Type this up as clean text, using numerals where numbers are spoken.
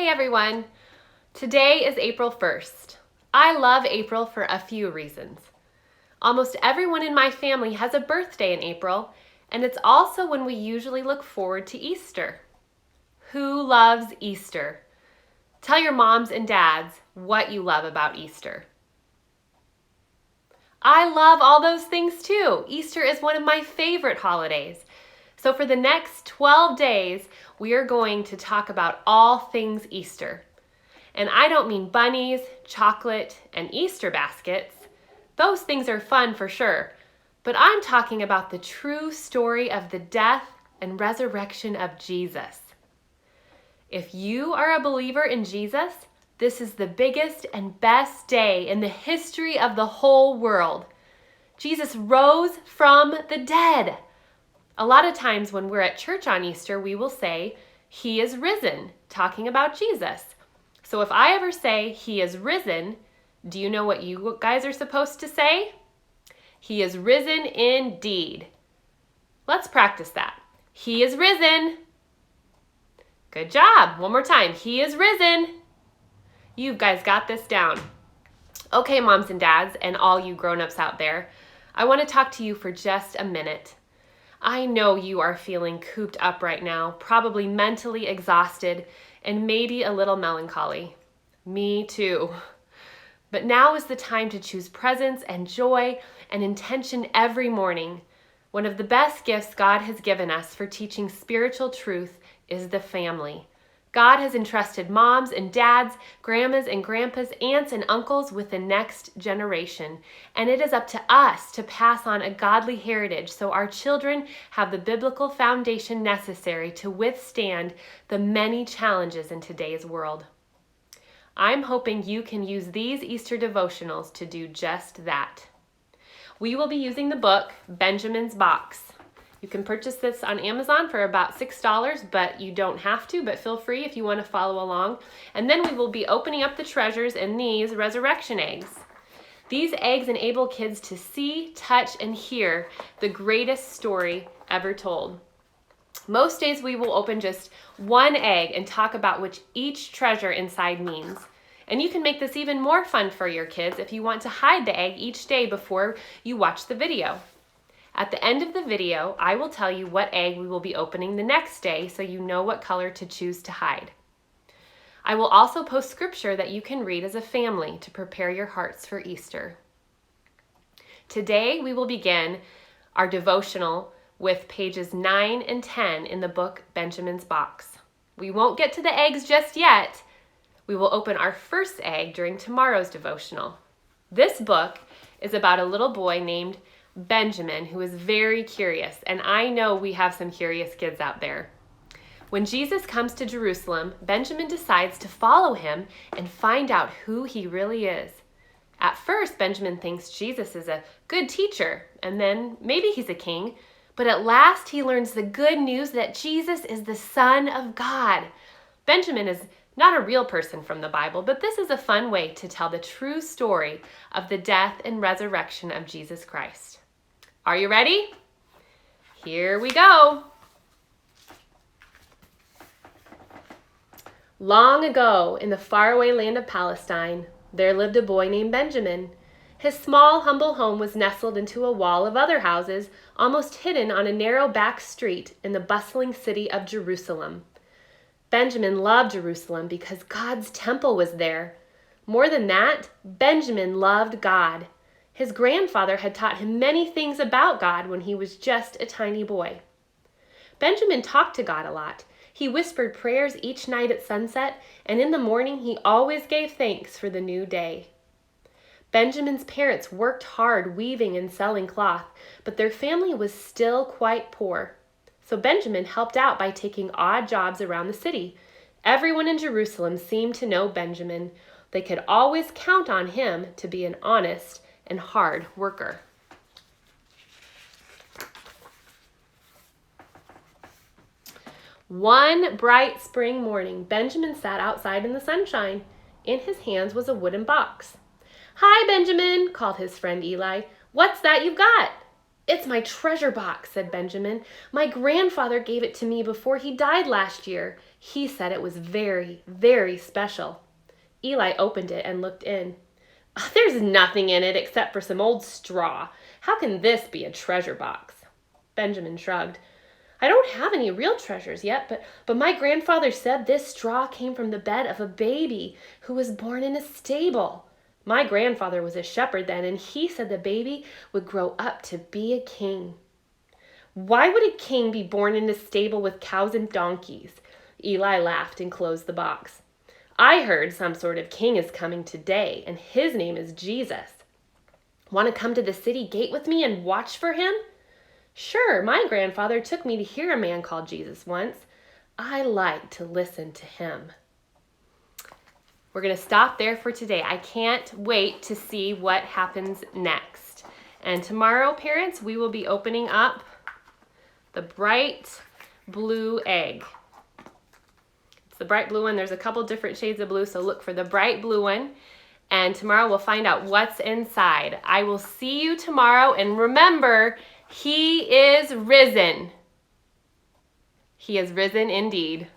everyone. Today is April 1st. I love April for a few reasons. Almost everyone in my family has a birthday in April, and it's also when we usually look forward to Easter. Who loves Easter? Tell your moms and dads what you love about Easter. I love all those things too. Easter is one of my favorite holidays. So for the next 12 days, we are going to talk about all things Easter. And I don't mean bunnies, chocolate, and Easter baskets. Those things are fun for sure. But I'm talking about the true story of the death and resurrection of Jesus. If you are a believer in Jesus, this is the biggest and best day in the history of the whole world. Jesus rose from the dead. A lot of times when we're at church on Easter, we will say, "He is risen," talking about Jesus. So if I ever say, "He is risen," do you know what you guys are supposed to say? "He is risen indeed." Let's practice that. He is risen. Good job. One more time. He is risen. You guys got this down. Okay, moms and dads, and all you grown-ups out there, I want to talk to you for just a minute. I know you are feeling cooped up right now, probably mentally exhausted and maybe a little melancholy. Me too. But now is the time to choose presence and joy and intention every morning. One of the best gifts God has given us for teaching spiritual truth is the family. God has entrusted moms and dads, grandmas and grandpas, aunts and uncles with the next generation. And it is up to us to pass on a godly heritage so our children have the biblical foundation necessary to withstand the many challenges in today's world. I'm hoping you can use these Easter devotionals to do just that. We will be using the book, Benjamin's Box. You can purchase this on Amazon for about $6, but you don't have to, but feel free if you want to follow along. And then we will be opening up the treasures in these resurrection eggs. These eggs enable kids to see, touch, and hear the greatest story ever told. Most days we will open just one egg and talk about what each treasure inside means. And you can make this even more fun for your kids if you want to hide the egg each day before you watch the video. At the end of the video, I will tell you what egg we will be opening the next day so you know what color to choose to hide. I will also post scripture that you can read as a family to prepare your hearts for Easter. Today, we will begin our devotional with pages 9 and 10 in the book Benjamin's Box. We won't get to the eggs just yet. We will open our first egg during tomorrow's devotional. This book is about a little boy named Benjamin, who is very curious, and I know we have some curious kids out there. When Jesus comes to Jerusalem, Benjamin decides to follow him and find out who he really is. At first, Benjamin thinks Jesus is a good teacher, and then maybe he's a king, but at last he learns the good news that Jesus is the Son of God. Benjamin is not a real person from the Bible, but this is a fun way to tell the true story of the death and resurrection of Jesus Christ. Are you ready? Here we go. Long ago, in the faraway land of Palestine, there lived a boy named Benjamin. His small, humble home was nestled into a wall of other houses, almost hidden on a narrow back street in the bustling city of Jerusalem. Benjamin loved Jerusalem because God's temple was there. More than that, Benjamin loved God. His grandfather had taught him many things about God when he was just a tiny boy. Benjamin talked to God a lot. He whispered prayers each night at sunset, and in the morning he always gave thanks for the new day. Benjamin's parents worked hard weaving and selling cloth, but their family was still quite poor. So Benjamin helped out by taking odd jobs around the city. Everyone in Jerusalem seemed to know Benjamin. They could always count on him to be an honest and hard worker. One bright spring morning, Benjamin sat outside in the sunshine. In his hands was a wooden box. "Hi, Benjamin," called his friend Eli. "What's that you've got?" "It's my treasure box," said Benjamin. "My grandfather gave it to me before he died last year. He said it was very, very special. Eli opened it and looked in. There's nothing in it except for some old straw. How can this be a treasure box? Benjamin shrugged. I don't have any real treasures yet, but my grandfather said this straw came from the bed of a baby who was born in a stable. My grandfather was a shepherd then, and he said the baby would grow up to be a king. Why would a king be born in a stable with cows and donkeys? Eli laughed and closed the box. I heard some sort of king is coming today, and his name is Jesus. Want to come to the city gate with me and watch for him? Sure, my grandfather took me to hear a man called Jesus once. I like to listen to him. We're going to stop there for today. I can't wait to see what happens next. And tomorrow, parents, we will be opening up the bright blue egg. It's the bright blue one. There's a couple different shades of blue, so look for the bright blue one. And tomorrow we'll find out what's inside. I will see you tomorrow, and remember, He is risen. He is risen indeed.